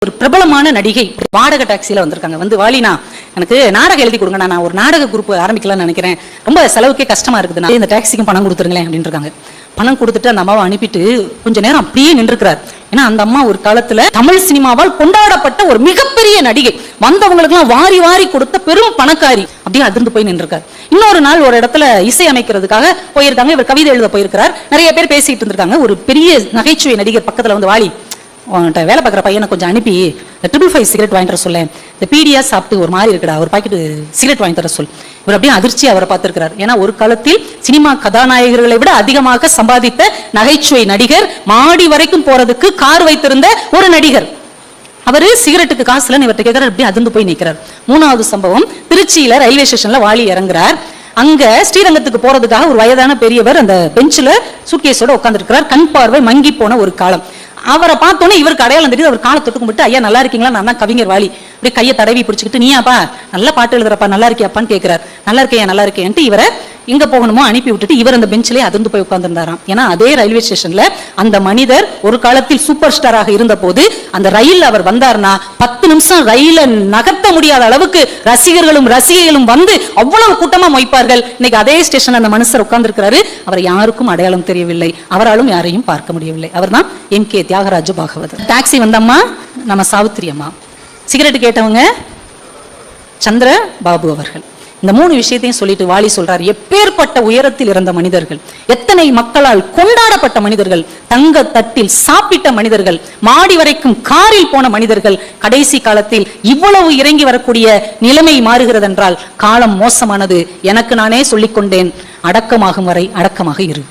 ஒரு பிரபலமான நடிகை வாடகை டாக்ஸில வந்திருக்காங்க. வந்து வாலினா எனக்கு நாடகம் எழுதி கொடுங்க, நான் ஒரு நாடக குரூப் ஆரம்பிக்கலாம்னு நினைக்கிறேன், ரொம்ப செலவுக்கே கஷ்டமா இருக்குது, நான் இந்த டாக்ஸிக்கும் பணம் கொடுத்துருங்களேன் அப்படின்னு இருக்காங்க. பணம் கொடுத்துட்டு அந்த அம்மாவை அனுப்பிட்டு கொஞ்ச நேரம் அப்படியே நின்றுக்கிறார். ஏன்னா அந்த அம்மா ஒரு காலத்துல தமிழ் சினிமாவால் கொண்டாடப்பட்ட ஒரு மிகப்பெரிய நடிகை, வந்தவங்களுக்கு எல்லாம் வாரி வாரி கொடுத்த பெரும் பணக்காரி. அப்படியே அதிர்ந்து போய் நின்றுருக்காரு. இன்னொரு நாள் ஒரு இடத்துல இசை அமைக்கிறதுக்காக போயிருக்காங்க, இவர் கவிதை எழுத போயிருக்கிறார். நிறைய பேர் பேசிட்டு இருந்திருக்காங்க. ஒரு பெரிய நகைச்சுவை நடிகர் பக்கத்துல வந்து, வாலி வேலை பார்க்குற பையனை கொஞ்சம் அனுப்பி 555 சிகரெட் வாங்கிட்டு வர சொல்ல, இந்த பீடியா சாப்பிட்டு ஒரு மாதிரி இருக்குடா, ஒரு பாக்கெட் சிகரெட் வாங்கி தர சொல். இவர் அப்படியே அதிர்ச்சி அவரை பார்த்திருக்கிறார். ஏன்னா ஒரு காலத்தில் சினிமா கதாநாயகர்களை விட அதிகமாக சம்பாதித்த நகைச்சுவை நடிகர், மாடி வரைக்கும் போறதுக்கு கார் வைத்திருந்த ஒரு நடிகர். அவரு சிகரெட்டுக்கு காசுல இவர்கிட்ட கேட்கிறார். அப்படியே அதிர்ந்து போய் நிற்கிறார். மூணாவது சம்பவம், திருச்சியில ரயில்வே ஸ்டேஷன்ல வாலி இறங்குறார். அங்க ஸ்ரீரங்கத்துக்கு போறதுக்காக ஒரு வயதான பெரியவர் அந்த பெஞ்சில சூட்கேஸோட உட்கார்ந்து இருக்கிறார். கண் பார்வை மங்கி போன ஒரு காலம். அவரை பார்த்தோன்னே இவருக்கு அடையாளம் தெரியுது. அவர் காலை தொட்டு கும்பிட்டு, ஐயா நல்லா இருக்கீங்களா, நான் தான் கவிஞர் வாலி. அப்படியே கையை தடவி பிடிச்சிக்கிட்டு, நீயாப்பா நல்ல பாட்டு எழுதுறப்பா, நல்லா இருக்கியாப்பான்னு கேட்கிறார். நல்லா இருக்கேன் நல்லா இருக்கேன்ட்டு இவரை எங்க போகணுமோ அனுப்பி விட்டுட்டு இவர் அந்த பெஞ்சிலே அதிர்ந்து போய் உட்கார்ந்துருந்தாராம். ஏன்னா அதே ரயில்வே ஸ்டேஷன்ல அந்த மனிதர் ஒரு காலத்தில் சூப்பர் ஸ்டாராக இருந்த போது அந்த ரயில் அவர் வந்தார்னா 10 நிமிஷம் ரயில நகர்த்த முடியாத அளவுக்கு ரசிகர்களும் ரசிகைகளும் வந்து அவ்வளவு கூட்டமா மொய்ப்பார்கள். இன்னைக்கு அதே ஸ்டேஷன் அந்த மனுஷர் உட்கார்ந்து இருக்கிறாரு. அவர் யாருக்கும் அடையாளம் தெரியவில்லை, அவராலும் யாரையும் பார்க்க முடியவில்லை. அவர் தான் MK தியாகராஜ பாகவதர். டாக்ஸி வந்தம்மா நம்ம சாவித்திரி அம்மா, சிகரெட் கேட்டவங்க சந்திர பாபு அவர்கள். இந்த 3 விஷயத்தையும் சொல்லிட்டு வாலி சொல்றாரு, எப்பேற்பட்ட உயரத்தில் இருந்த மனிதர்கள், எத்தனை மக்களால் கொண்டாடப்பட்ட மனிதர்கள், தங்க தட்டில் சாப்பிட்ட மனிதர்கள், மாடி வரைக்கும் காரில் போன மனிதர்கள், கடைசி காலத்தில் இவ்வளவு இறங்கி வரக்கூடிய நிலைமை மாறுகிறது என்றால் காலம் மோசமானது. எனக்கு நானே சொல்லிக்கொண்டேன், அடக்கமாகும் வரை அடக்கமாக இரு.